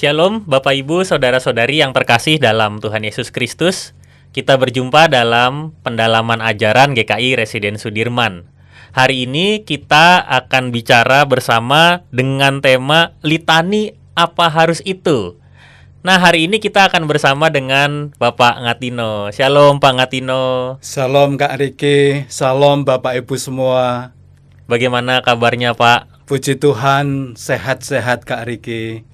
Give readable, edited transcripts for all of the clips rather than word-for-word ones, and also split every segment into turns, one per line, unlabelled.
Shalom Bapak Ibu, Saudara-saudari yang terkasih dalam Tuhan Yesus Kristus. Kita berjumpa dalam pendalaman ajaran GKI Residen Sudirman. Hari ini kita akan bicara bersama dengan tema litani apa harus itu. Nah, hari ini kita akan bersama dengan Bapak Ngatino. Shalom Pak Ngatino.
Shalom Kak Riki, shalom Bapak Ibu semua.
Bagaimana kabarnya Pak?
Puji Tuhan, sehat-sehat Kak Riki.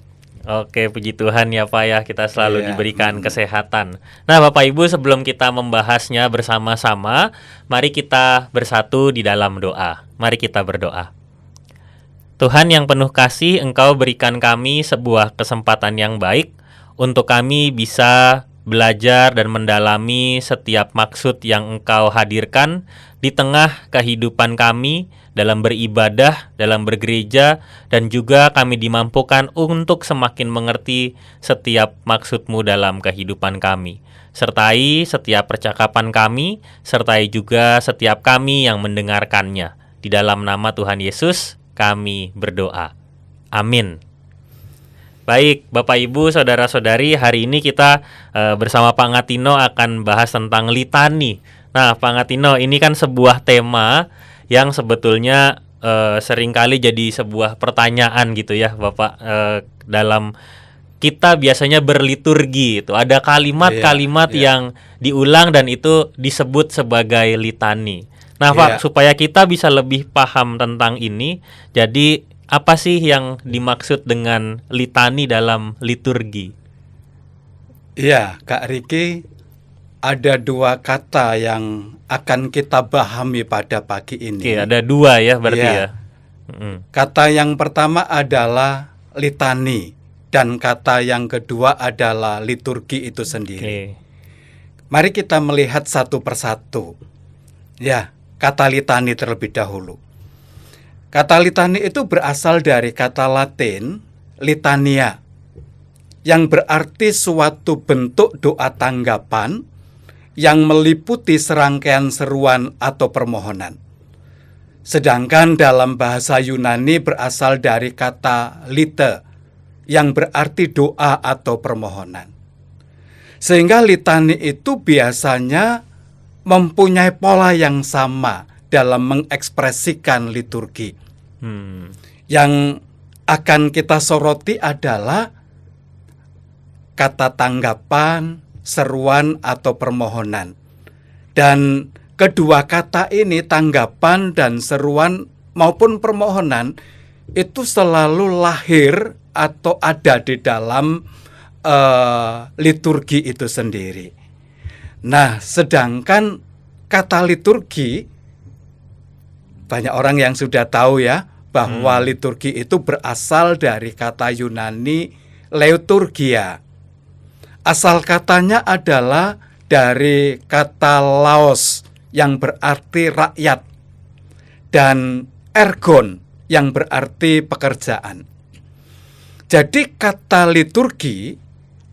Oke, puji Tuhan ya Pak ya, kita selalu diberikan kesehatan. Nah Bapak Ibu, sebelum kita membahasnya bersama-sama, mari kita bersatu di dalam doa. Mari kita berdoa. Tuhan yang penuh kasih, Engkau berikan kami sebuah kesempatan yang baik untuk kami bisa belajar dan mendalami setiap maksud yang Engkau hadirkan di tengah kehidupan kami dalam beribadah, dalam bergereja, dan juga kami dimampukan untuk semakin mengerti setiap maksud-Mu dalam kehidupan kami. Sertai setiap percakapan kami, sertai juga setiap kami yang mendengarkannya. Di dalam nama Tuhan Yesus, kami berdoa. Amin. Baik, Bapak Ibu, Saudara-saudari, hari ini kita bersama Pak Ngatino akan bahas tentang litani. Nah, Pak Ngatino, ini kan sebuah tema yang sebetulnya seringkali jadi sebuah pertanyaan gitu ya, Bapak. Dalam kita biasanya berliturgi itu ada kalimat-kalimat yang diulang dan itu disebut sebagai litani. Nah, Pak, supaya kita bisa lebih paham tentang ini, jadi apa sih yang dimaksud dengan litani dalam liturgi?
Iya, Kak Riki, ada dua kata yang akan kita pahami pada pagi ini.
Oke, ada dua ya berarti ya.
Kata yang pertama adalah litani dan kata yang kedua adalah liturgi itu sendiri. Mari kita melihat satu persatu. Ya, kata litani terlebih dahulu. Kata litani itu berasal dari kata Latin litania, yang berarti suatu bentuk doa tanggapan yang meliputi serangkaian seruan atau permohonan. Sedangkan dalam bahasa Yunani berasal dari kata lite, yang berarti doa atau permohonan. Sehingga litani itu biasanya mempunyai pola yang sama dalam mengekspresikan liturgi. Yang akan kita soroti adalah kata tanggapan, seruan atau permohonan. Dan kedua kata ini, tanggapan dan seruan maupun permohonan, itu selalu lahir atau ada di dalam liturgi itu sendiri. Nah, sedangkan kata liturgi, banyak orang yang sudah tahu ya bahwa liturgi itu berasal dari kata Yunani Liturgia. Asal katanya adalah dari kata laos yang berarti rakyat dan ergon yang berarti pekerjaan. Jadi kata liturgi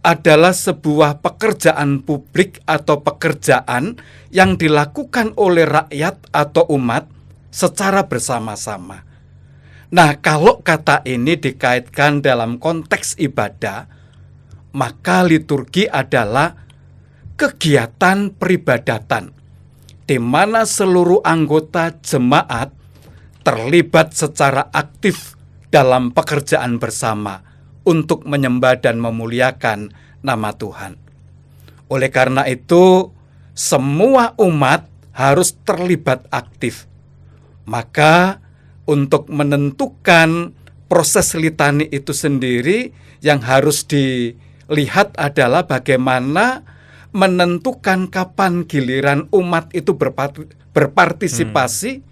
adalah sebuah pekerjaan publik atau pekerjaan yang dilakukan oleh rakyat atau umat secara bersama-sama. Nah, kalau kata ini dikaitkan dalam konteks ibadah, maka liturgi adalah kegiatan peribadatan di mana seluruh anggota jemaat terlibat secara aktif dalam pekerjaan bersama untuk menyembah dan memuliakan nama Tuhan. Oleh karena itu, semua umat harus terlibat aktif. Maka untuk menentukan proses litani itu sendiri, yang harus dilihat adalah bagaimana menentukan kapan giliran umat itu berpartisipasi,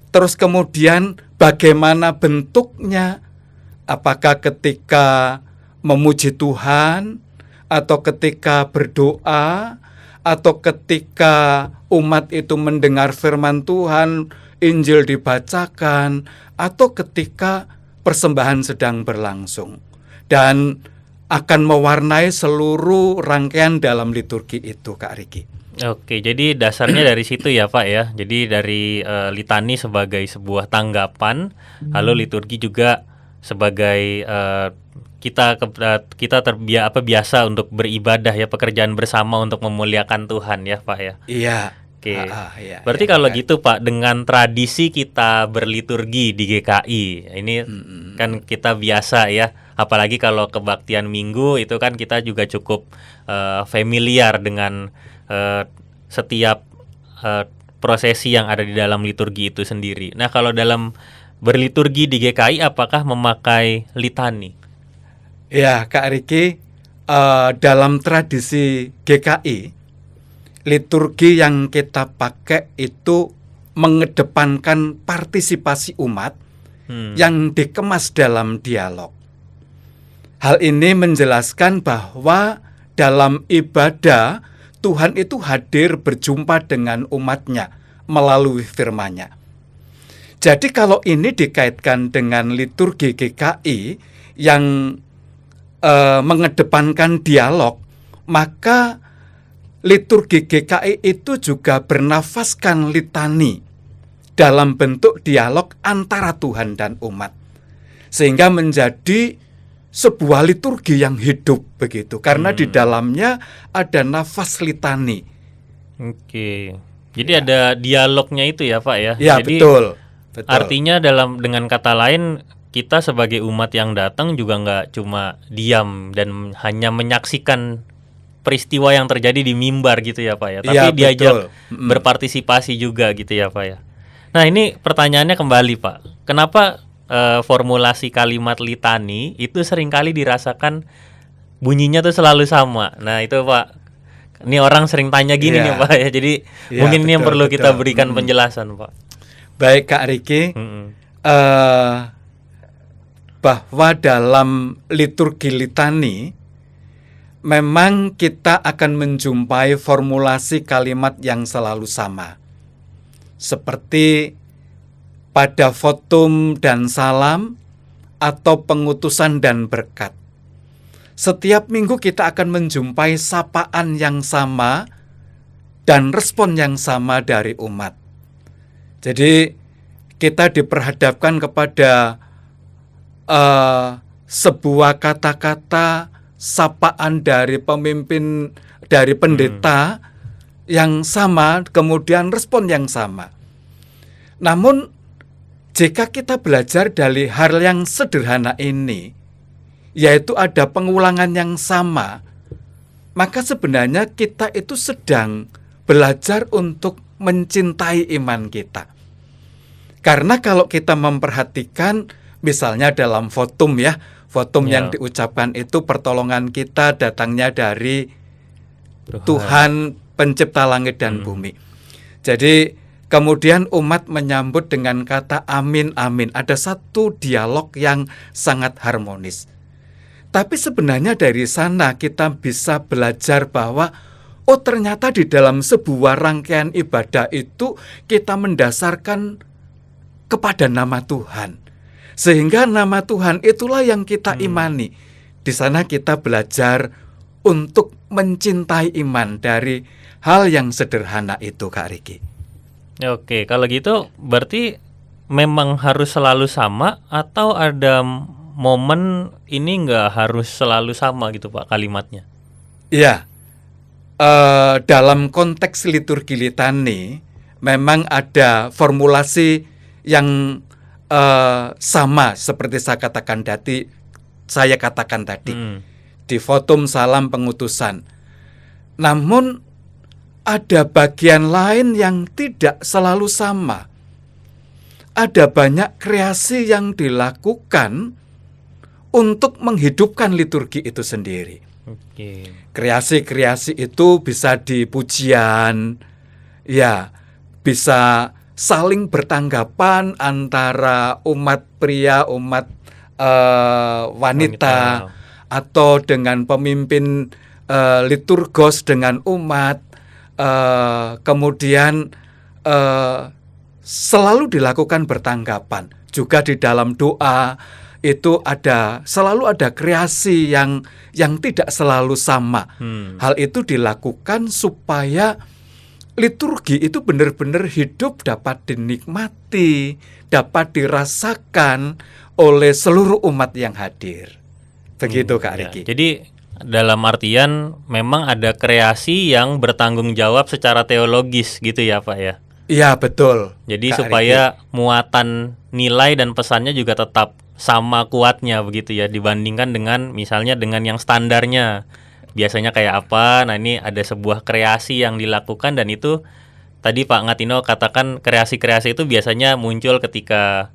terus kemudian bagaimana bentuknya, apakah ketika memuji Tuhan, atau ketika berdoa, atau ketika umat itu mendengar firman Tuhan, Injil dibacakan, atau ketika persembahan sedang berlangsung, dan akan mewarnai seluruh rangkaian dalam liturgi itu, Kak Riki.
Oke, jadi dasarnya dari situ ya Pak ya. Jadi dari litani sebagai sebuah tanggapan, lalu liturgi juga sebagai kita biasa untuk beribadah ya, pekerjaan bersama untuk memuliakan Tuhan ya Pak ya.
Iya.
Oke.
Iya,
Berarti
iya,
kalau
Kak.
gitu Pak, dengan tradisi kita berliturgi di GKI, ini kan kita biasa ya. Apalagi kalau kebaktian Minggu itu kan kita juga cukup familiar dengan setiap prosesi yang ada di dalam liturgi itu sendiri. Nah, kalau dalam berliturgi di GKI apakah memakai litani?
Ya, Kak Riki, dalam tradisi GKI, liturgi yang kita pakai itu mengedepankan partisipasi umat yang dikemas dalam dialog. Hal ini menjelaskan bahwa dalam ibadah Tuhan itu hadir berjumpa dengan umatnya melalui firman-Nya. Jadi kalau ini dikaitkan dengan liturgi GKI yang mengedepankan dialog, maka liturgi GKI itu juga bernafaskan litani dalam bentuk dialog antara Tuhan dan umat, sehingga menjadi sebuah liturgi yang hidup begitu, karena di dalamnya ada nafas litani.
Oke. Jadi ada dialognya itu ya Pak ya.
Ya,
Jadi
betul.
artinya dengan kata lain, kita sebagai umat yang datang juga nggak cuma diam dan hanya menyaksikan peristiwa yang terjadi di mimbar gitu ya Pak ya, tapi
Ya,
diajak
betul.
berpartisipasi juga gitu ya Pak ya. Nah, ini pertanyaannya kembali Pak, kenapa formulasi kalimat litani itu seringkali dirasakan bunyinya tuh selalu sama? Nah itu Pak, ini orang sering tanya gini nih Pak ya, jadi mungkin ini yang perlu kita berikan penjelasan Pak.
Baik Kak Riki, bahwa dalam liturgi litani memang kita akan menjumpai formulasi kalimat yang selalu sama, seperti pada votum dan salam atau pengutusan dan berkat. Setiap minggu kita akan menjumpai sapaan yang sama dan respon yang sama dari umat. Jadi kita diperhadapkan kepada sebuah kata-kata sapaan dari pemimpin, dari pendeta yang sama, kemudian respon yang sama. Namun jika kita belajar dari hal yang sederhana ini, yaitu ada pengulangan yang sama, maka sebenarnya kita itu sedang belajar untuk mencintai iman kita. Karena kalau kita memperhatikan, misalnya dalam votum ya, votum yang diucapkan itu pertolongan kita datangnya dari Tuhan pencipta langit dan bumi. Jadi kemudian umat menyambut dengan kata amin, amin. Ada satu dialog yang sangat harmonis. Tapi sebenarnya dari sana kita bisa belajar bahwa oh ternyata di dalam sebuah rangkaian ibadah itu kita mendasarkan kepada nama Tuhan. Sehingga nama Tuhan itulah yang kita imani. Di sana kita belajar untuk mencintai iman dari hal yang sederhana itu, Kak Riki.
Oke, kalau gitu berarti memang harus selalu sama atau ada momen ini nggak harus selalu sama gitu Pak kalimatnya?
Iya, dalam konteks liturgi litani memang ada formulasi yang sama seperti saya katakan tadi di votum, salam, pengutusan. Namun ada bagian lain yang tidak selalu sama. Ada banyak kreasi yang dilakukan untuk menghidupkan liturgi itu sendiri. Kreasi-kreasi itu bisa di pujian, ya, bisa saling bertanggapan antara umat pria, umat wanita, atau dengan pemimpin liturgos dengan umat. Kemudian selalu dilakukan bertanggapan. Juga di dalam doa itu selalu ada kreasi yang tidak selalu sama. Hal itu dilakukan supaya liturgi itu benar-benar hidup, dapat dinikmati, dapat dirasakan oleh seluruh umat yang hadir. Begitu Kak
Ya,
Riki.
jadi dalam artian memang ada kreasi yang bertanggung jawab secara teologis gitu ya Pak ya.
Iya betul.
Jadi
Kak
supaya muatan nilai dan pesannya juga tetap sama kuatnya begitu ya, dibandingkan dengan misalnya dengan yang standarnya. Biasanya kayak apa? Nah, ini ada sebuah kreasi yang dilakukan, dan itu tadi Pak Ngatino katakan kreasi-kreasi itu biasanya muncul ketika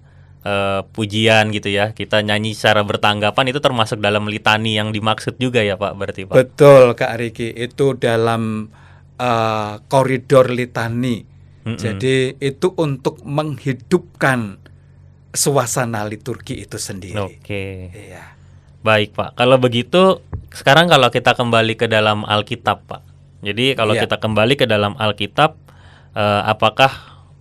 pujian gitu ya. Kita nyanyi secara bertanggapan, itu termasuk dalam litani yang dimaksud juga ya Pak, berarti Pak.
Betul Kak Riki, itu dalam koridor litani. Jadi itu untuk menghidupkan suasana liturgi itu sendiri.
Oke.
Iya.
Baik Pak, kalau begitu sekarang kalau kita kembali ke dalam Alkitab Pak. Jadi kalau
Iya.
kita kembali ke dalam Alkitab, apakah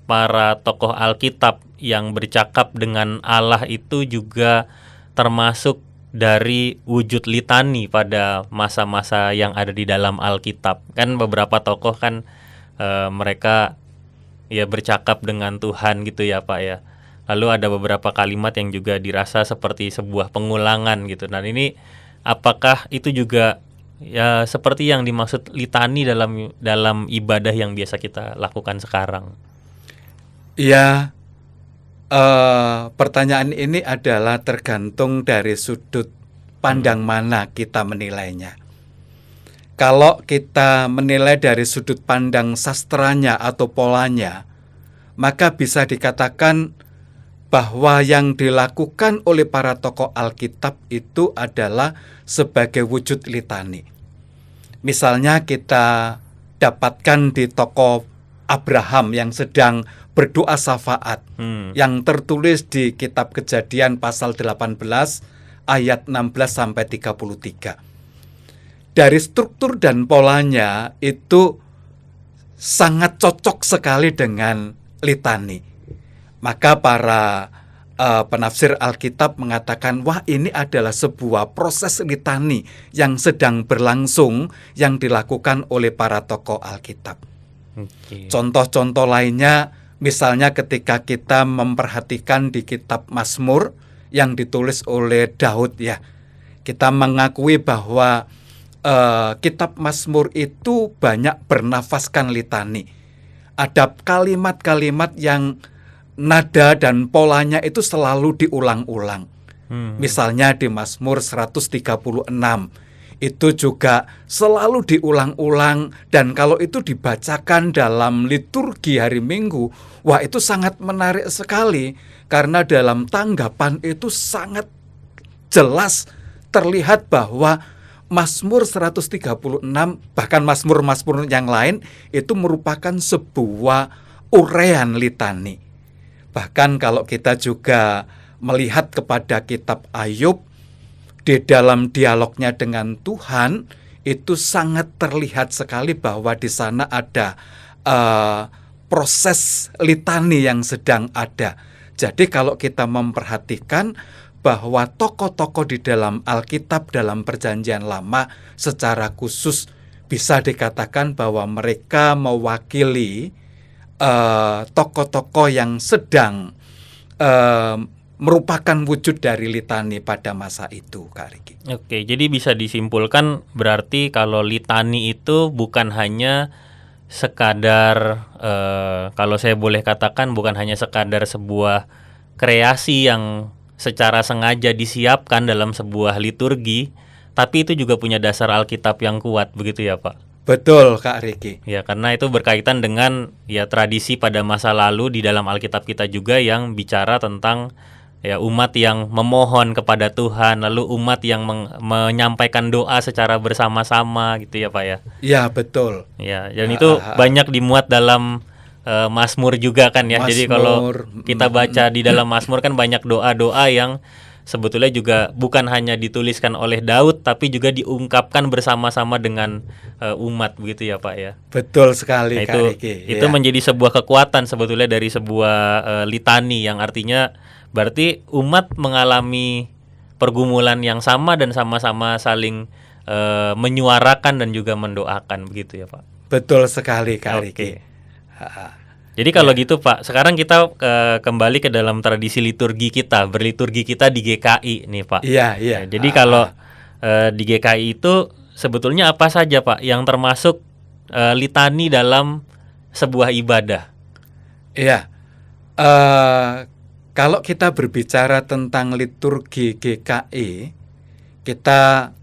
para tokoh Alkitab yang bercakap dengan Allah itu juga termasuk dari wujud litani pada masa-masa yang ada di dalam Alkitab? Kan beberapa tokoh kan mereka ya bercakap dengan Tuhan gitu ya Pak ya. Lalu ada beberapa kalimat yang juga dirasa seperti sebuah pengulangan gitu. Nah, ini apakah itu juga ya seperti yang dimaksud litani dalam ibadah yang biasa kita lakukan sekarang?
Iya, pertanyaan ini adalah tergantung dari sudut pandang mana kita menilainya. Kalau kita menilai dari sudut pandang sastranya atau polanya, maka bisa dikatakan bahwa yang dilakukan oleh para tokoh Alkitab itu adalah sebagai wujud litani. Misalnya kita dapatkan di tokoh Abraham yang sedang berdoa syafaat, yang tertulis di kitab Kejadian pasal 18 ayat 16 sampai 33. Dari struktur dan polanya itu sangat cocok sekali dengan litani. Maka para penafsir Alkitab mengatakan, wah ini adalah sebuah proses litani yang sedang berlangsung yang dilakukan oleh para tokoh Alkitab. Contoh-contoh lainnya, misalnya ketika kita memperhatikan di kitab Mazmur yang ditulis oleh Daud ya, kita mengakui bahwa kitab Mazmur itu banyak bernafaskan litani. Ada kalimat-kalimat yang nada dan polanya itu selalu diulang-ulang. Misalnya di Mazmur 136 itu juga selalu diulang-ulang, dan kalau itu dibacakan dalam liturgi hari Minggu, wah itu sangat menarik sekali karena dalam tanggapan itu sangat jelas terlihat bahwa Mazmur 136 bahkan Mazmur-Mazmur yang lain itu merupakan sebuah uraian litani. Bahkan kalau kita juga melihat kepada kitab Ayub, di dalam dialognya dengan Tuhan itu sangat terlihat sekali bahwa di sana ada proses litani yang sedang ada. Jadi kalau kita memperhatikan bahwa tokoh-tokoh di dalam Alkitab dalam Perjanjian Lama secara khusus bisa dikatakan bahwa mereka mewakili tokoh-tokoh yang sedang merupakan wujud dari litani pada masa itu, Kak Riki.
Oke, jadi bisa disimpulkan berarti kalau litani itu bukan hanya sekadar, kalau saya boleh katakan, bukan hanya sekadar sebuah kreasi yang secara sengaja disiapkan dalam sebuah liturgi, tapi itu juga punya dasar Alkitab yang kuat, begitu ya Pak?
Betul Kak Riki.
Ya, karena itu berkaitan dengan ya tradisi pada masa lalu di dalam Alkitab kita juga yang bicara tentang ya umat yang memohon kepada Tuhan, lalu umat yang menyampaikan doa secara bersama-sama gitu ya Pak ya.
Ya betul.
Ya, dan itu banyak dimuat dalam Mazmur juga kan ya. Jadi kalau kita baca di dalam Mazmur kan banyak doa-doa yang sebetulnya juga bukan hanya dituliskan oleh Daud, tapi juga diungkapkan bersama-sama dengan umat begitu ya Pak ya.
Betul sekali
Nah,
Kak Riki.
itu menjadi sebuah kekuatan sebetulnya dari sebuah litani, yang artinya berarti umat mengalami pergumulan yang sama dan sama-sama saling menyuarakan dan juga mendoakan begitu ya Pak.
Betul sekali Kak Riki.
Jadi kalau
Ya.
gitu Pak, sekarang kita kembali ke dalam tradisi liturgi kita, berliturgi kita di GKI nih Pak.
Iya, iya.
Ya, jadi kalau di GKI itu sebetulnya apa saja Pak yang termasuk litani dalam sebuah ibadah?
Iya. Kalau kita berbicara tentang liturgi GKI, kita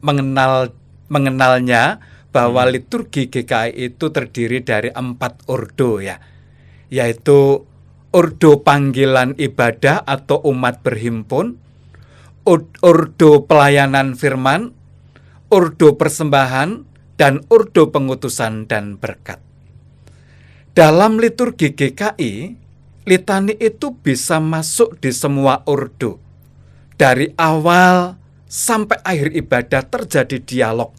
mengenalnya bahwa liturgi GKI itu terdiri dari 4 ordo ya, yaitu ordo panggilan ibadah atau umat berhimpun, ordo pelayanan firman, ordo persembahan, dan ordo pengutusan dan berkat. Dalam liturgi GKI, litani itu bisa masuk di semua ordo. Dari awal sampai akhir ibadah terjadi dialog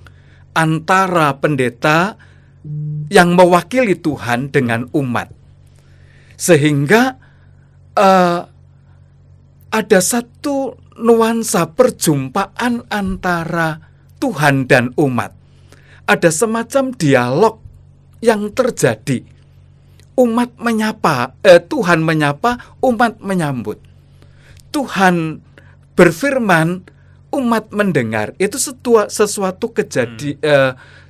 antara pendeta yang mewakili Tuhan dengan umat. Sehingga ada satu nuansa perjumpaan antara Tuhan dan umat. Ada semacam dialog yang terjadi. Umat menyapa, Tuhan menyapa, umat menyambut. Tuhan berfirman, umat mendengar. Itu sesuatu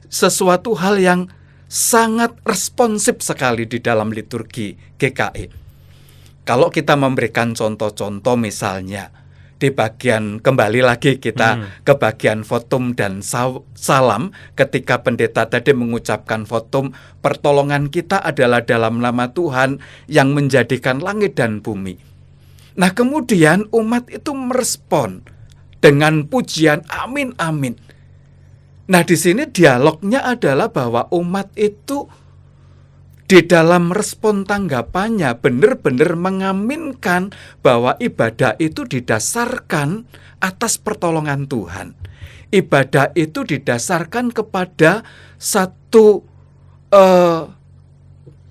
sesuatu hal yang sangat responsif sekali di dalam liturgi GKI. Kalau kita memberikan contoh-contoh, misalnya di bagian, kembali lagi kita ke bagian votum dan salam, ketika pendeta tadi mengucapkan votum, pertolongan kita adalah dalam nama Tuhan yang menjadikan langit dan bumi. Nah, kemudian umat itu merespon dengan pujian amin amin. Nah, di sini dialognya adalah bahwa umat itu di dalam respon tanggapannya benar-benar mengaminkan bahwa ibadah itu didasarkan atas pertolongan Tuhan. Ibadah itu didasarkan kepada satu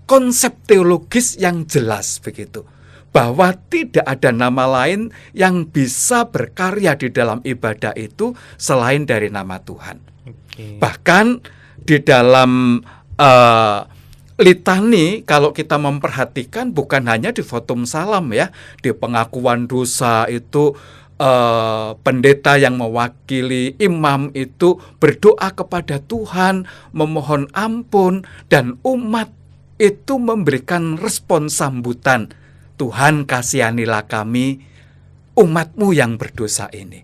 konsep teologis yang jelas begitu. Bahwa tidak ada nama lain yang bisa berkarya di dalam ibadah itu selain dari nama Tuhan. Bahkan di dalam litani, kalau kita memperhatikan, bukan hanya di votum salam ya, di pengakuan dosa itu pendeta yang mewakili imam itu berdoa kepada Tuhan, memohon ampun, dan umat itu memberikan respon sambutan, Tuhan kasihanilah kami, umatmu yang berdosa ini.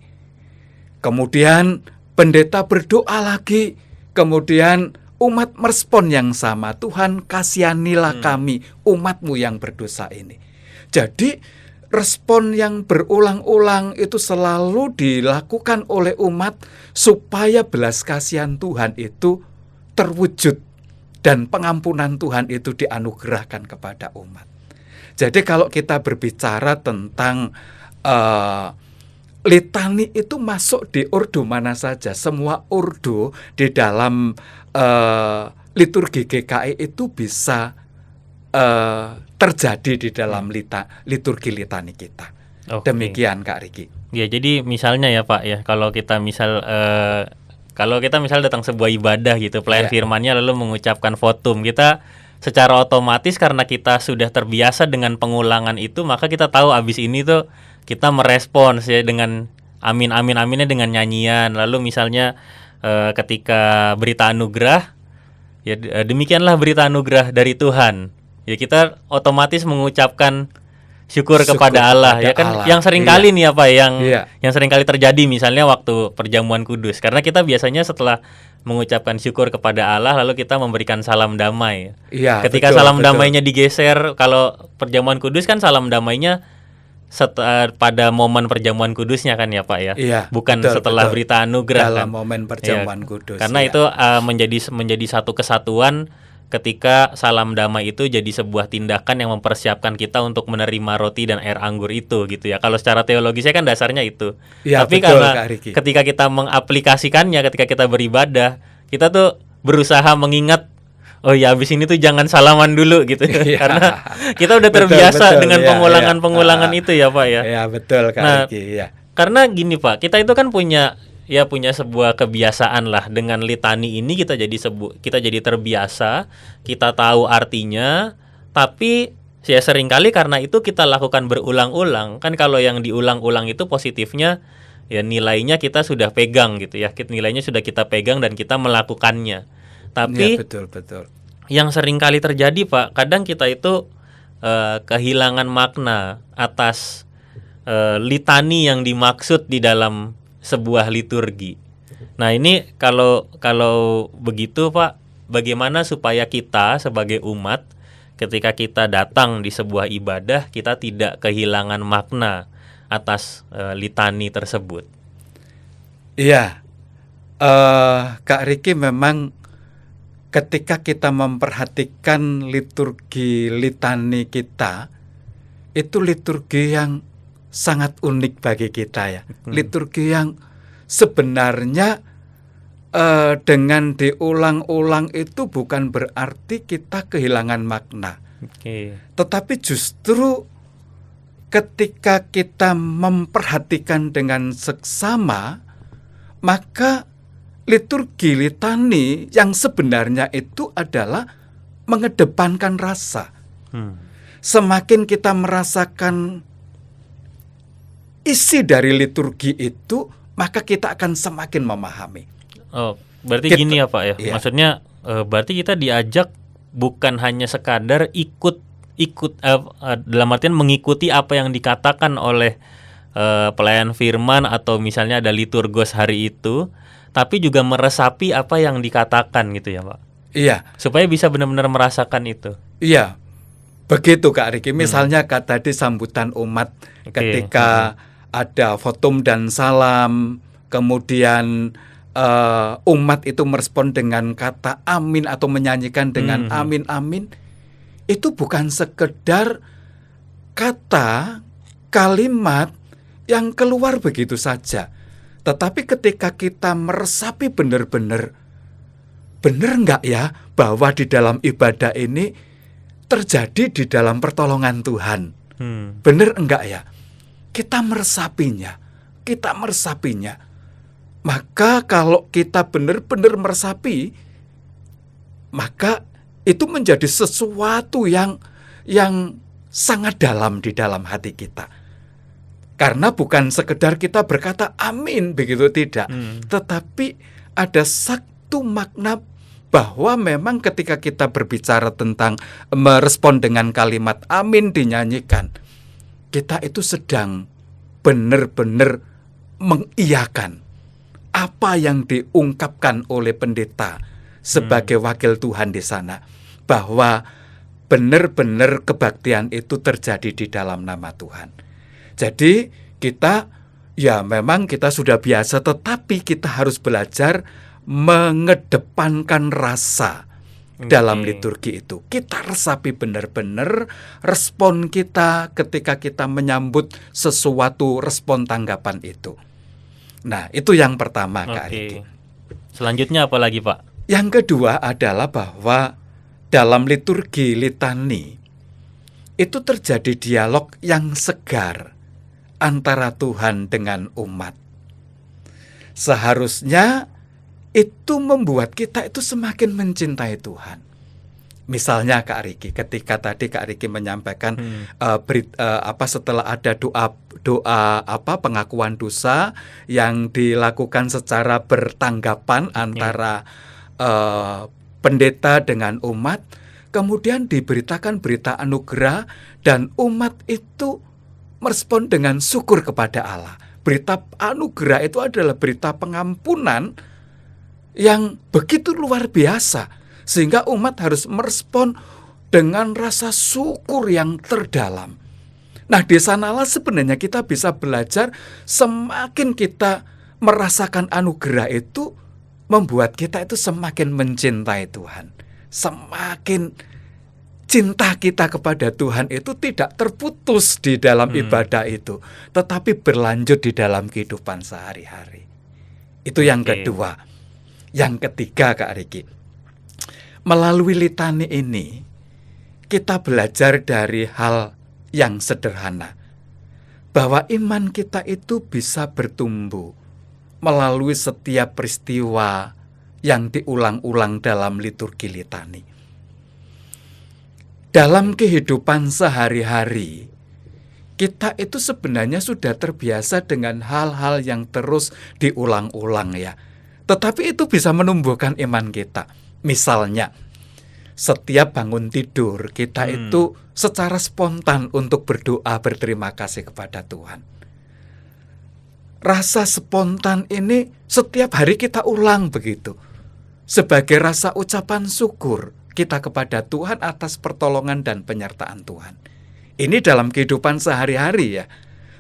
Kemudian pendeta berdoa lagi, kemudian umat merespon yang sama, Tuhan kasihanilah kami, umatmu yang berdosa ini. Jadi respon yang berulang-ulang itu selalu dilakukan oleh umat supaya belas kasihan Tuhan itu terwujud dan pengampunan Tuhan itu dianugerahkan kepada umat. Jadi kalau kita berbicara tentang litani itu masuk di ordo mana saja, semua ordo di dalam liturgi GKI itu bisa terjadi di dalam liturgi litani kita. Demikian Kak Riki.
Ya, jadi misalnya ya Pak ya, kalau kita misal datang sebuah ibadah gitu, pelayan firmannya lalu mengucapkan votum, kita secara otomatis karena kita sudah terbiasa dengan pengulangan itu, maka kita tahu abis ini tuh kita merespons ya dengan amin amin aminnya dengan nyanyian. Lalu misalnya ketika berita anugerah, ya demikianlah berita anugerah dari Tuhan. Ya kita otomatis mengucapkan syukur kepada Allah ya kan,
Allah.
yang sering kali nih apa yang sering kali terjadi misalnya waktu perjamuan kudus, karena kita biasanya setelah mengucapkan syukur kepada Allah lalu kita memberikan salam damai. Ketika salam damainya digeser, kalau perjamuan kudus kan salam damainya pada momen perjamuan kudusnya kan ya Pak ya, bukan setelah berita anugerah
dalam momen perjamuan kudus.
Karena itu menjadi satu kesatuan. Ketika salam damai itu jadi sebuah tindakan yang mempersiapkan kita untuk menerima roti dan air anggur itu gitu ya. Kalau secara teologisnya kan dasarnya itu. Tapi
betul,
karena ketika kita mengaplikasikannya, ketika kita beribadah, kita tuh berusaha mengingat, oh ya habis ini tuh jangan salaman dulu gitu. Karena kita udah terbiasa dengan pengulangan-pengulangan itu ya Pak ya.
Ya betul Kak Riki.
Karena gini Pak, kita itu kan punya sebuah kebiasaan lah dengan litani ini, kita jadi terbiasa, kita tahu artinya, tapi ya seringkali karena itu kita lakukan berulang-ulang. Kan kalau yang diulang-ulang itu positifnya ya nilainya kita sudah pegang gitu ya. Nilainya sudah kita pegang dan kita melakukannya.
Iya,
Tapi
betul, betul.
yang seringkali terjadi Pak, kadang kita itu kehilangan makna atas litani yang dimaksud di dalam sebuah liturgi. Nah ini kalau begitu Pak, bagaimana supaya kita sebagai umat ketika kita datang di sebuah ibadah kita tidak kehilangan makna atas litani tersebut?
Iya, Kak Riki, memang ketika kita memperhatikan liturgi litani kita, itu liturgi yang sangat unik bagi kita ya. Liturgi yang sebenarnya dengan diulang-ulang itu bukan berarti kita kehilangan makna.
Oke.
Tetapi justru ketika kita memperhatikan dengan seksama, maka liturgi litani yang sebenarnya itu adalah mengedepankan rasa. Semakin kita merasakan isi dari liturgi itu, maka kita akan semakin memahami.
Oh, berarti gini ya Pak ya.
Iya.
Maksudnya berarti kita diajak bukan hanya sekadar ikut dalam artian mengikuti apa yang dikatakan oleh pelayan firman atau misalnya ada liturgos hari itu, tapi juga meresapi apa yang dikatakan gitu ya Pak.
Iya,
Supaya bisa benar-benar merasakan itu.
iya. Begitu Kak Riki. Misalnya tadi sambutan umat
Oke.
ketika ada votum dan salam, kemudian umat itu merespon dengan kata amin atau menyanyikan dengan amin amin, itu bukan sekedar kata kalimat yang keluar begitu saja, tetapi ketika kita meresapi benar-benar, benar nggak ya bahwa di dalam ibadah ini terjadi di dalam pertolongan Tuhan, benar enggak ya? Kita meresapinya. Maka kalau kita benar-benar meresapi, maka itu menjadi sesuatu yang sangat dalam di dalam hati kita. Karena bukan sekedar kita berkata amin begitu, tidak. Tetapi ada satu makna bahwa memang ketika kita berbicara tentang merespon dengan kalimat amin dinyanyikan, kita itu sedang benar-benar mengiyakan apa yang diungkapkan oleh pendeta sebagai wakil Tuhan di sana, bahwa benar-benar kebaktian itu terjadi di dalam nama Tuhan. Jadi kita ya memang kita sudah biasa, tetapi kita harus belajar mengedepankan rasa dalam liturgi itu. Kita resapi benar-benar respon kita ketika kita menyambut sesuatu, respon tanggapan itu. Nah, itu yang pertama, Kak Riki.
Selanjutnya apa lagi, Pak?
Yang kedua adalah bahwa dalam liturgi litani itu terjadi dialog yang segar antara Tuhan dengan umat. Seharusnya itu membuat kita itu semakin mencintai Tuhan. Misalnya Kak Riki, ketika tadi Kak Riki menyampaikan setelah ada doa pengakuan dosa yang dilakukan secara bertanggapan antara pendeta dengan umat, kemudian diberitakan berita anugerah dan umat itu merespon dengan syukur kepada Allah. Berita anugerah itu adalah berita pengampunan yang begitu luar biasa, sehingga umat harus merespon dengan rasa syukur yang terdalam. Nah, di sanalah sebenarnya kita bisa belajar, semakin kita merasakan anugerah itu membuat kita itu semakin mencintai Tuhan. Semakin cinta kita kepada Tuhan itu tidak terputus di dalam ibadah itu, tetapi berlanjut di dalam kehidupan sehari-hari. Itu yang kedua. Yang ketiga, Kak Riki, melalui litani ini kita belajar dari hal yang sederhana, bahwa iman kita itu bisa bertumbuh melalui setiap peristiwa yang diulang-ulang dalam liturgi litani. dalam kehidupan sehari-hari kita itu sebenarnya sudah terbiasa dengan hal-hal yang terus diulang-ulang ya. Tetapi itu bisa menumbuhkan iman kita. Misalnya, setiap bangun tidur kita itu secara spontan untuk berdoa berterima kasih kepada Tuhan. Rasa spontan ini setiap hari kita ulang begitu. Sebagai rasa ucapan syukur kita kepada Tuhan atas pertolongan dan penyertaan Tuhan. Ini dalam kehidupan sehari-hari ya.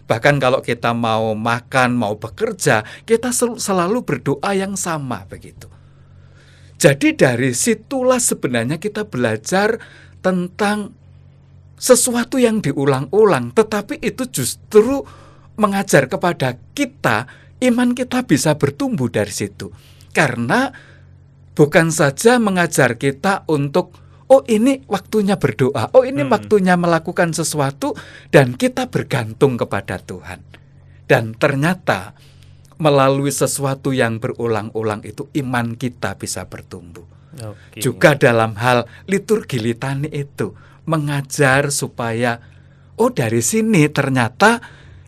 Bahkan kalau kita mau makan, mau bekerja, kita selalu berdoa yang sama begitu. Jadi dari situlah sebenarnya kita belajar tentang sesuatu yang diulang-ulang, tetapi itu justru mengajar kepada kita, iman kita bisa bertumbuh dari situ. Karena bukan saja mengajar kita untuk oh ini waktunya berdoa, oh ini waktunya melakukan sesuatu dan kita bergantung kepada Tuhan. Dan ternyata melalui sesuatu yang berulang-ulang itu iman kita bisa bertumbuh. Juga dalam hal liturgi litani itu mengajar supaya oh dari sini ternyata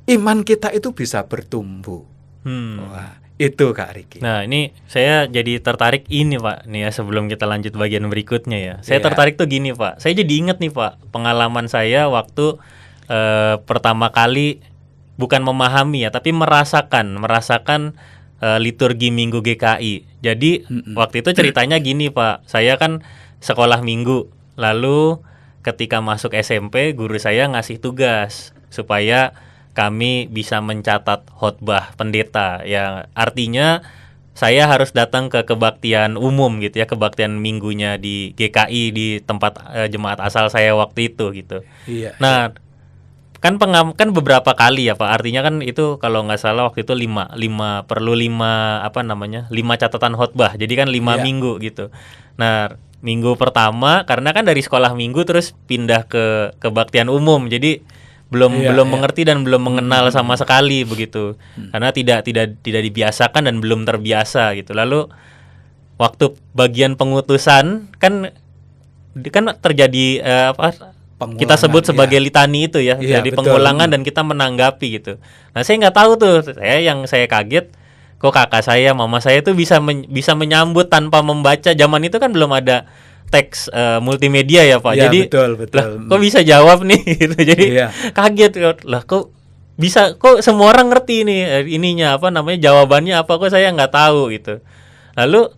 iman kita itu bisa bertumbuh. Wah, itu Kak Riki.
Nah ini saya jadi tertarik ini Pak nih ya, sebelum kita lanjut bagian berikutnya ya. Saya tertarik tuh gini Pak, saya jadi inget nih Pak pengalaman saya waktu pertama kali bukan memahami ya, tapi merasakan liturgi Minggu GKI. Jadi waktu itu ceritanya gini Pak, saya kan sekolah Minggu, lalu ketika masuk SMP guru saya ngasih tugas supaya kami bisa mencatat khotbah pendeta, yang artinya saya harus datang ke kebaktian umum gitu ya, kebaktian minggunya di GKI di tempat jemaat asal saya waktu itu gitu.
Iya.
Nah, kan beberapa kali ya Pak, artinya kan itu kalau nggak salah waktu itu 5 catatan khotbah, jadi kan 5 minggu gitu. Nah, minggu pertama karena kan dari sekolah minggu terus pindah ke kebaktian umum, jadi belum mengerti dan belum mengenal sama sekali begitu, karena tidak dibiasakan dan belum terbiasa gitu. Lalu waktu bagian pengutusan kan terjadi kita sebut sebagai litani itu ya, jadi pengulangan dan kita menanggapi gitu. Nah saya nggak tahu tuh, saya kaget kok kakak saya, mama saya tuh bisa menyambut tanpa membaca. Zaman itu kan belum ada teks multimedia ya Pak.
Ya,
jadi
betul.
Lah, kok bisa jawab nih gitu. Jadi kaget lah, kok semua orang ngerti nih jawabannya apa, kok saya nggak tahu gitu. Lalu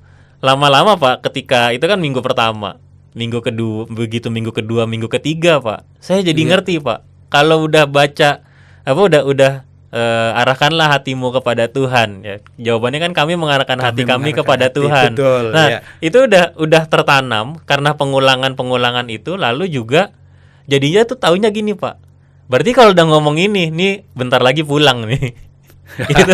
lama-lama Pak, ketika itu kan minggu pertama, minggu kedua, minggu ketiga Pak, saya jadi ngerti Pak. Kalau udah baca arahkanlah hatimu kepada Tuhan ya. Jawabannya kan kami mengarahkan hati kami kepada Tuhan.
Betul,
nah, itu udah tertanam karena pengulangan itu. Lalu juga jadinya tuh taunya gini Pak. Berarti kalau udah ngomong ini bentar lagi pulang nih. Gitu.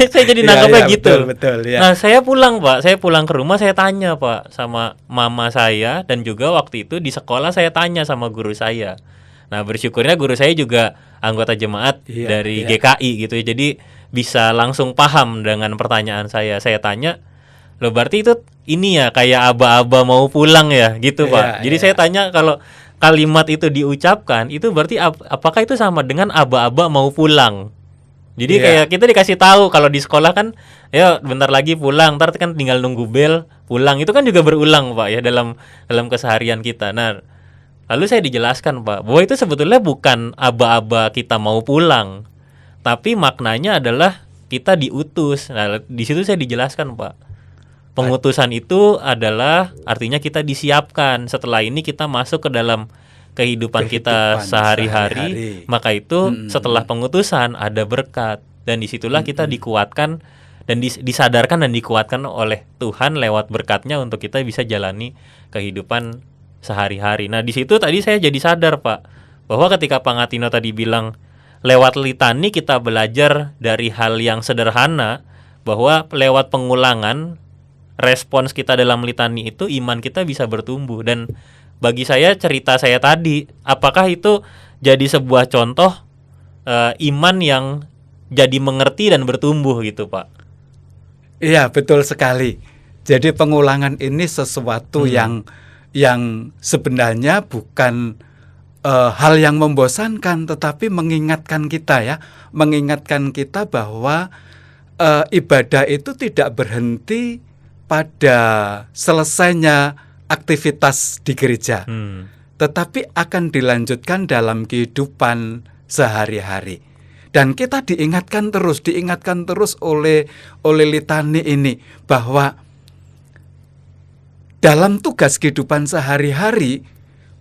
Saya jadi nangkepnya gitu.
Betul, ya.
Nah, saya pulang Pak. Saya pulang ke rumah, saya tanya Pak sama mama saya, dan juga waktu itu di sekolah saya tanya sama guru saya. Nah, bersyukurnya guru saya juga anggota jemaat dari GKI gitu ya. Jadi bisa langsung paham dengan pertanyaan saya. Saya tanya, "Loh, berarti itu ini ya kayak aba-aba mau pulang ya?" gitu, Pak. Jadi saya tanya, kalau kalimat itu diucapkan, itu berarti apakah itu sama dengan aba-aba mau pulang? Jadi kayak kita dikasih tahu kalau di sekolah kan, ya bentar lagi pulang, ntar kan tinggal nunggu bel pulang. Itu kan juga berulang Pak ya dalam keseharian kita. Nah, lalu saya dijelaskan Pak, bahwa itu sebetulnya bukan aba-aba kita mau pulang, tapi maknanya adalah kita diutus. Nah, di situ saya dijelaskan Pak, pengutusan itu adalah artinya kita disiapkan. Setelah ini kita masuk ke dalam kehidupan kita sehari-hari. Maka itu setelah pengutusan ada berkat, dan disitulah kita dikuatkan dan disadarkan dan dikuatkan oleh Tuhan lewat berkatnya untuk kita bisa jalani kehidupan sehari-hari. Nah, di situ tadi saya jadi sadar Pak, bahwa ketika Pak Ngatino tadi bilang lewat litani kita belajar dari hal yang sederhana, bahwa lewat pengulangan respons kita dalam litani itu iman kita bisa bertumbuh. Dan bagi saya cerita saya tadi, apakah itu jadi sebuah contoh iman yang jadi mengerti dan bertumbuh gitu Pak? Iya,
betul sekali. Jadi pengulangan ini sesuatu yang yang sebenarnya bukan hal yang membosankan, tetapi mengingatkan kita bahwa ibadah itu tidak berhenti pada selesainya aktivitas di gereja, tetapi akan dilanjutkan dalam kehidupan sehari-hari. Dan kita diingatkan terus oleh litani ini bahwa dalam tugas kehidupan sehari-hari,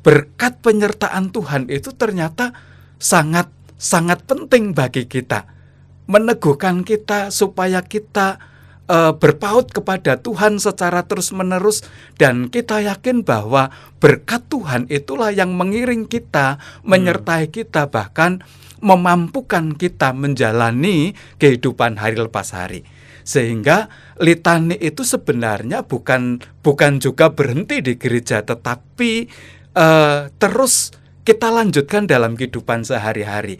berkat penyertaan Tuhan itu ternyata sangat penting bagi kita, meneguhkan kita supaya kita berpaut kepada Tuhan secara terus-menerus, dan kita yakin bahwa berkat Tuhan itulah yang mengiring kita, menyertai kita, bahkan memampukan kita menjalani kehidupan hari lepas hari. Sehingga litani itu sebenarnya bukan juga berhenti di gereja, tetapi terus kita lanjutkan dalam kehidupan sehari-hari.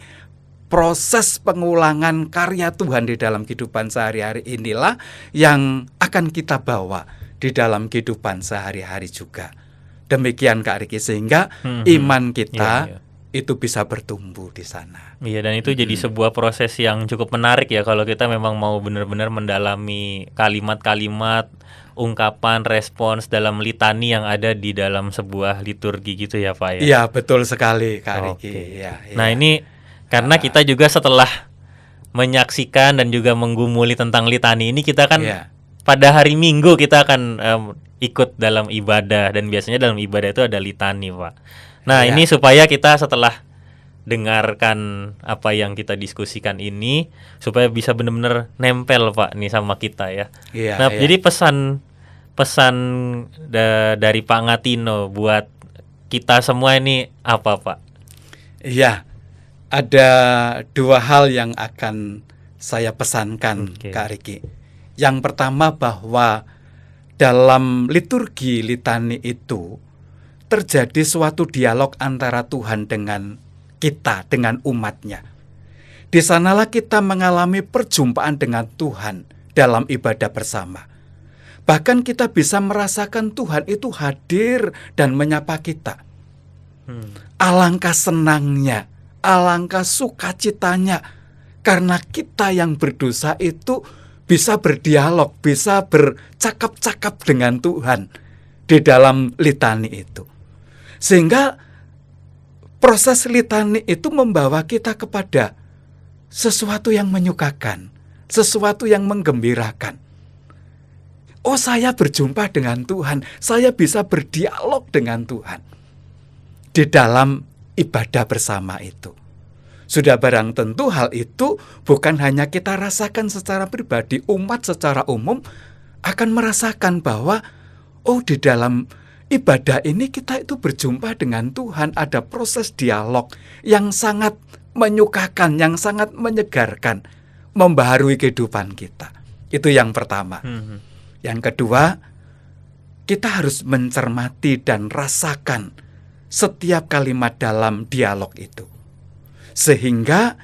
Proses pengulangan karya Tuhan di dalam kehidupan sehari-hari inilah yang akan kita bawa di dalam kehidupan sehari-hari juga. Demikian Kak Riki, sehingga iman kita itu bisa bertumbuh di sana.
Iya, dan itu jadi sebuah proses yang cukup menarik ya kalau kita memang mau benar-benar mendalami kalimat-kalimat, ungkapan, respons dalam litani yang ada di dalam sebuah liturgi gitu ya Pak ya.
Iya, betul sekali Kak Riki. Ya.
Nah, ini karena kita juga setelah menyaksikan dan juga menggumuli tentang litani ini, kita kan pada hari Minggu kita akan ikut dalam ibadah, dan biasanya dalam ibadah itu ada litani Pak. Nah, ini supaya kita setelah dengarkan apa yang kita diskusikan ini, supaya bisa benar-benar nempel Pak nih sama kita ya. Jadi pesan dari Pak Ngatino buat kita semua ini apa Pak?
Iya, ada dua hal yang akan saya pesankan Kak Riki. Yang pertama, bahwa dalam liturgi litani itu terjadi suatu dialog antara Tuhan dengan kita, dengan umatnya. Di sanalah kita mengalami perjumpaan dengan Tuhan dalam ibadah bersama. Bahkan kita bisa merasakan Tuhan itu hadir dan menyapa kita. Alangkah senangnya, alangkah sukacitanya, karena kita yang berdosa itu bisa berdialog, bisa bercakap-cakap dengan Tuhan di dalam litani itu. Sehingga proses litani itu membawa kita kepada sesuatu yang menyukakan, sesuatu yang menggembirakan. Oh, saya berjumpa dengan Tuhan, saya bisa berdialog dengan Tuhan di dalam ibadah bersama itu. Sudah barang tentu hal itu bukan hanya kita rasakan secara pribadi, umat secara umum akan merasakan bahwa oh, di dalam ibadah ini kita itu berjumpa dengan Tuhan, ada proses dialog yang sangat menyukakan, yang sangat menyegarkan, membaharui kehidupan kita. Itu yang pertama. Yang kedua, kita harus mencermati dan rasakan setiap kalimat dalam dialog itu, sehingga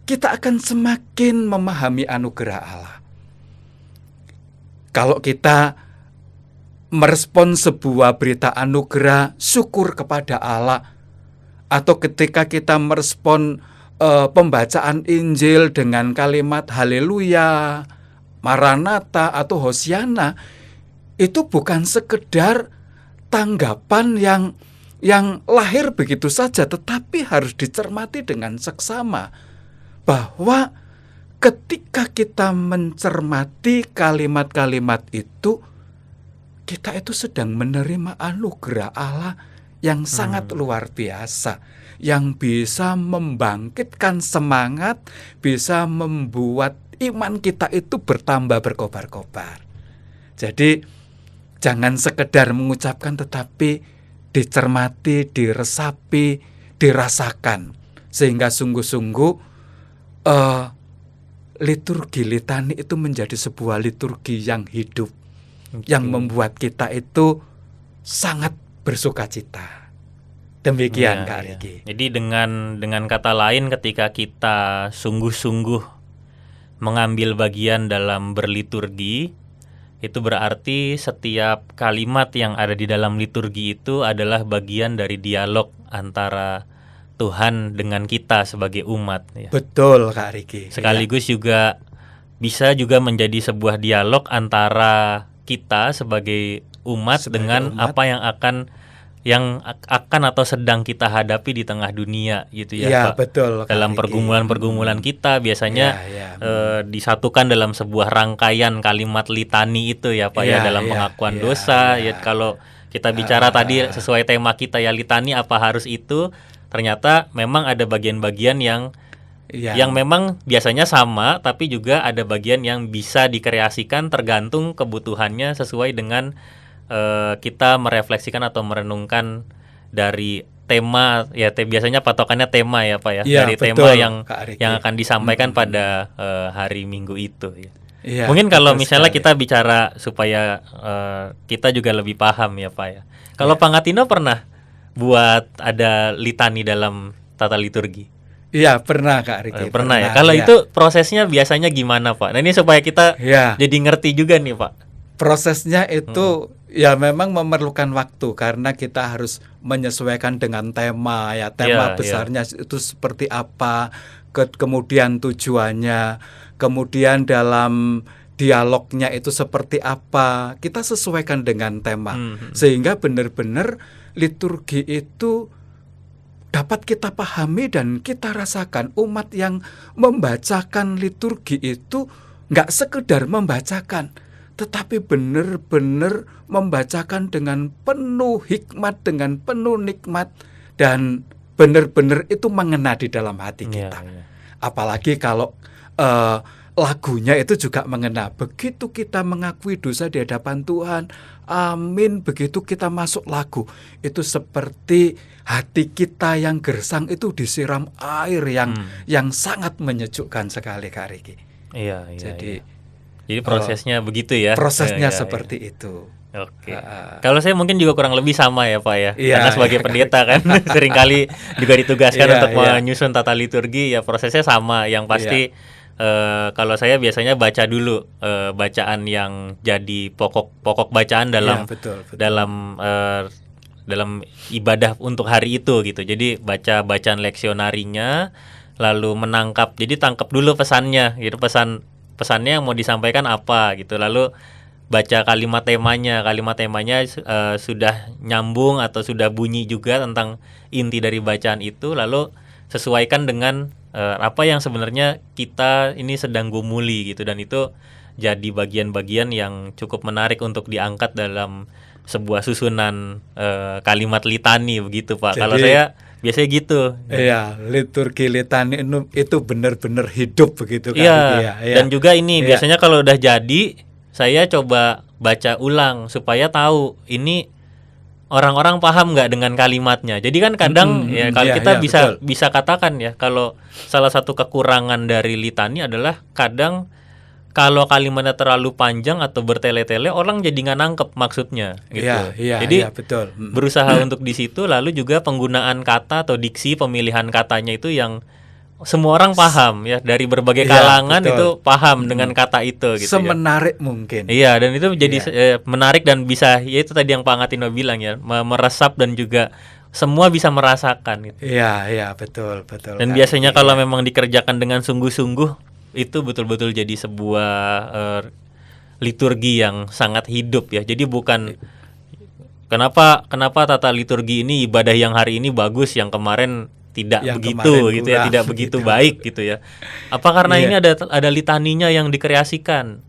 kita akan semakin memahami anugerah Allah. Kalau kita merespon sebuah berita anugerah, syukur kepada Allah, atau ketika kita merespon pembacaan Injil dengan kalimat haleluya, Maranatha atau Hosiana, itu bukan sekedar tanggapan yang lahir begitu saja, tetapi harus dicermati dengan seksama, bahwa ketika kita mencermati kalimat-kalimat itu, kita itu sedang menerima anugerah Allah yang sangat luar biasa, yang bisa membangkitkan semangat, bisa membuat iman kita itu bertambah berkobar-kobar. Jadi jangan sekedar mengucapkan, tetapi dicermati, diresapi, dirasakan, sehingga sungguh-sungguh liturgi litani itu menjadi sebuah liturgi yang hidup, yang membuat kita itu sangat bersukacita. Demikian Kak Riki.
Jadi dengan kata lain, ketika kita sungguh-sungguh mengambil bagian dalam berliturgi, itu berarti setiap kalimat yang ada di dalam liturgi itu adalah bagian dari dialog antara Tuhan dengan kita sebagai umat ya.
Betul Kak Riki.
Sekaligus juga bisa juga menjadi sebuah dialog antara kita sebagai umat
Sebagai
dengan
umat.
apa yang akan atau sedang kita hadapi di tengah dunia gitu ya,
Iya,
Pak.
betul Kak
Dalam
Riki.
pergumulan-pergumulan kita biasanya
Iya,
disatukan dalam sebuah rangkaian kalimat litani itu ya Pak ya,
Iya,
dalam
iya,
pengakuan
iya,
dosa
iya.
ya. Kalau kita bicara tadi sesuai tema kita ya, litani apa harus itu, ternyata memang ada bagian-bagian yang
Iya.
memang biasanya sama, tapi juga ada bagian yang bisa dikreasikan tergantung kebutuhannya sesuai dengan kita merefleksikan atau merenungkan dari tema ya. Biasanya patokannya tema ya Pak ya,
Iya,
dari
betul,
tema yang
Kak Riki.
akan disampaikan pada hari Minggu itu ya.
Iya,
Mungkin kalau
betul
misalnya
sekali.
kita bicara supaya kita juga lebih paham ya Pak ya. Kalau Pangatino pernah buat ada litani dalam tata liturgi?
Iya, pernah Kak Riki.
Pernah ya. Kalau
iya.
itu prosesnya biasanya gimana Pak? Nah ini supaya kita
Iya.
jadi ngerti juga nih Pak.
Prosesnya itu ya memang memerlukan waktu karena kita harus menyesuaikan dengan tema ya. Tema
Iya,
besarnya itu seperti apa, kemudian tujuannya, kemudian dalam dialognya itu seperti apa. Kita sesuaikan dengan tema sehingga benar-benar liturgi itu dapat kita pahami dan kita rasakan. Umat yang membacakan liturgi itu nggak sekedar membacakan, tetapi benar-benar membacakan dengan penuh hikmat, dengan penuh nikmat, dan benar-benar itu mengena di dalam hati kita.
Iya.
Apalagi kalau lagunya itu juga mengena. Begitu kita mengakui dosa di hadapan Tuhan, amin, begitu kita masuk lagu, itu seperti hati kita yang gersang itu disiram air yang sangat menyejukkan sekali Kak Riki.
Iya. Jadi prosesnya begitu ya.
Prosesnya
Iya.
seperti itu.
Oke. Kalau saya mungkin juga kurang lebih sama ya Pak ya.
Iya,
Karena sebagai
iya.
pendeta kan seringkali juga ditugaskan
Iya,
untuk
iya.
menyusun tata liturgi ya, prosesnya sama. Yang pasti kalau saya biasanya baca dulu bacaan yang jadi pokok bacaan dalam
Iya, betul.
dalam ibadah untuk hari itu gitu. Jadi baca bacaan leksionarinya, lalu menangkap. Jadi tangkap dulu pesannya gitu, pesannya yang mau disampaikan apa gitu. Lalu baca kalimat temanya sudah nyambung atau sudah bunyi juga tentang inti dari bacaan itu, lalu sesuaikan dengan apa yang sebenarnya kita ini sedang gumuli gitu, dan itu jadi bagian-bagian yang cukup menarik untuk diangkat dalam sebuah susunan kalimat litani begitu Pak. Kalau
Jadi,
saya biasanya gitu.
Iya, liturgi litani itu benar-benar hidup begitu Kak
Iya,
Riki ya. Iya.
dan juga ini
Iya.
biasanya kalau udah jadi, saya coba baca ulang supaya tahu ini orang-orang paham nggak dengan kalimatnya. Jadi kan kadang kalau
iya,
kita
iya,
bisa katakan ya, kalau salah satu kekurangan dari litani adalah kadang kalau kalimatnya terlalu panjang atau bertele-tele, orang jadi nggak nangkep maksudnya gitu.
Iya,
Jadi
iya, betul.
berusaha untuk di situ, lalu juga penggunaan kata atau diksi pemilihan katanya itu yang semua orang paham ya, dari berbagai
Iya,
kalangan
betul.
itu paham dengan kata itu gitu ya.
Semenarik mungkin.
Iya, dan itu jadi menarik dan bisa, ya itu tadi yang Pak Ngatino bilang ya, meresap dan juga semua bisa merasakan gitu.
Iya, betul.
Dan
Kak
biasanya
Riki,
kalau
ya.
memang dikerjakan dengan sungguh-sungguh, itu betul-betul jadi sebuah liturgi yang sangat hidup ya. Jadi bukan kenapa tata liturgi ini, ibadah yang hari ini bagus, yang kemarin tidak
Yang
begitu
kemarin
gitu ya,
kurang,
tidak begitu
gitu.
baik gitu ya. Apa karena
Iya.
ini ada litaninya yang dikreasikan?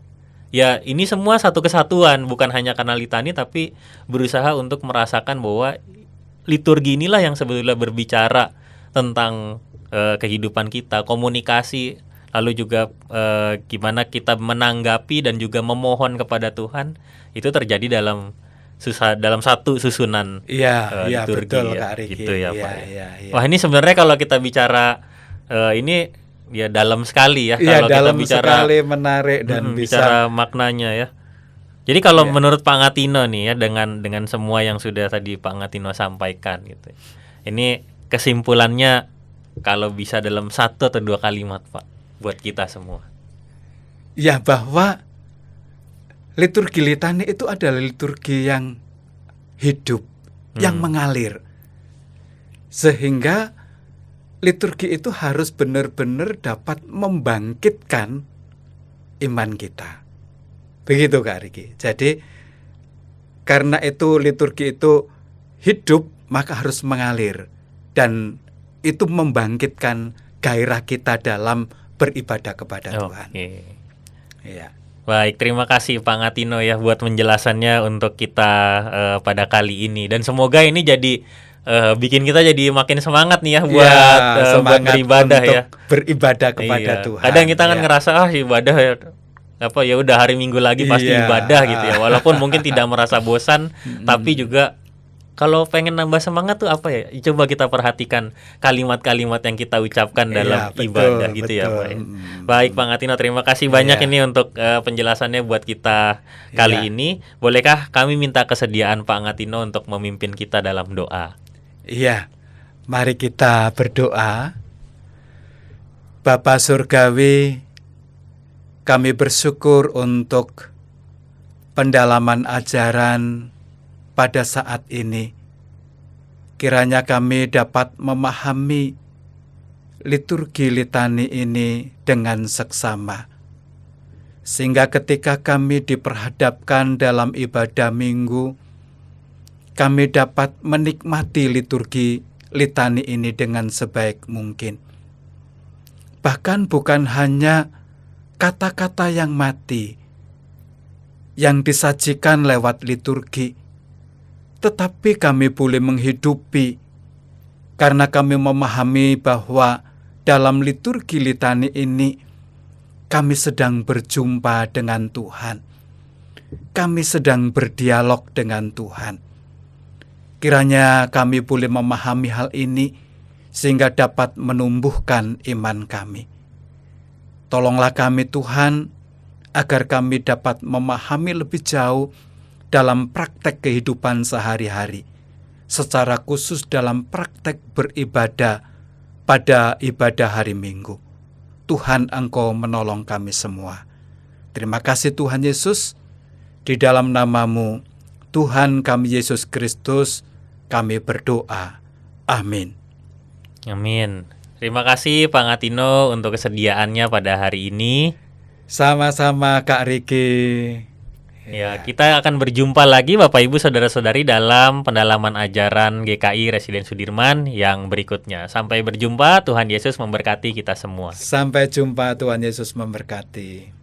Ya, ini semua satu kesatuan, bukan hanya karena litani, tapi berusaha untuk merasakan bahwa liturgi inilah yang sebetulnya berbicara tentang kehidupan kita, komunikasi, lalu juga gimana kita menanggapi dan juga memohon kepada Tuhan, itu terjadi dalam satu susunan
Iya,
liturgi
betul
ya,
Kak Riki.
gitu ya
Iya,
Pak.
iya.
Wah, ini sebenarnya kalau kita bicara ini ya dalam sekali ya,
Iya,
kalau kita
dalam
bicara
sekali menarik dan bisa.
bicara maknanya ya. Jadi kalau menurut Pak Ngatino nih ya, dengan semua yang sudah tadi Pak Ngatino sampaikan gitu, ini kesimpulannya kalau bisa dalam 1 atau 2 kalimat Pak, buat kita semua.
Ya, bahwa liturgi litani itu adalah liturgi yang hidup, yang mengalir. Sehingga liturgi itu harus benar-benar dapat membangkitkan iman kita. Begitu Kak Riki. Jadi karena itu liturgi itu hidup, maka harus mengalir. Dan itu membangkitkan gairah kita dalam beribadah kepada Tuhan. Ya.
Baik, terima kasih Pak Ngatino ya buat penjelasannya untuk kita pada kali ini. Dan semoga ini jadi bikin kita jadi makin semangat nih ya buat buat beribadah ya.
Beribadah kepada Tuhan.
Kadang kita kan ngerasa ibadah ya apa ya udah hari Minggu lagi pasti ibadah gitu ya. Walaupun mungkin tidak merasa bosan, tapi juga kalau pengen nambah semangat tuh apa ya? Coba kita perhatikan kalimat-kalimat yang kita ucapkan dalam ibadah gitu ya, Pak. Baik, Pak Ngatino, terima kasih banyak ini untuk penjelasannya buat kita kali ini. Bolehkah kami minta kesediaan Pak Ngatino untuk memimpin kita dalam doa?
Iya, mari kita berdoa. Bapa Surgawi, kami bersyukur untuk pendalaman ajaran pada saat ini. Kiranya kami dapat memahami liturgi litani ini dengan seksama, sehingga ketika kami diperhadapkan dalam ibadah minggu, kami dapat menikmati liturgi litani ini dengan sebaik mungkin. Bahkan bukan hanya kata-kata yang mati yang disajikan lewat liturgi, tetapi kami boleh menghidupi karena kami memahami bahwa dalam liturgi litani ini kami sedang berjumpa dengan Tuhan. Kami sedang berdialog dengan Tuhan. Kiranya kami boleh memahami hal ini sehingga dapat menumbuhkan iman kami. Tolonglah kami Tuhan agar kami dapat memahami lebih jauh dalam praktek kehidupan sehari-hari, secara khusus dalam praktek beribadah pada ibadah hari Minggu. Tuhan, Engkau menolong kami semua. Terima kasih Tuhan Yesus, di dalam nama-Mu, Tuhan kami Yesus Kristus, kami berdoa. Amin.
Amin. Terima kasih Pak Ngatino untuk kesediaannya pada hari ini.
Sama-sama Kak Riki.
Ya, kita akan berjumpa lagi Bapak Ibu Saudara-saudari dalam pendalaman ajaran GKI Residen Sudirman yang berikutnya. Sampai berjumpa, Tuhan Yesus memberkati kita semua.
Sampai jumpa, Tuhan Yesus memberkati.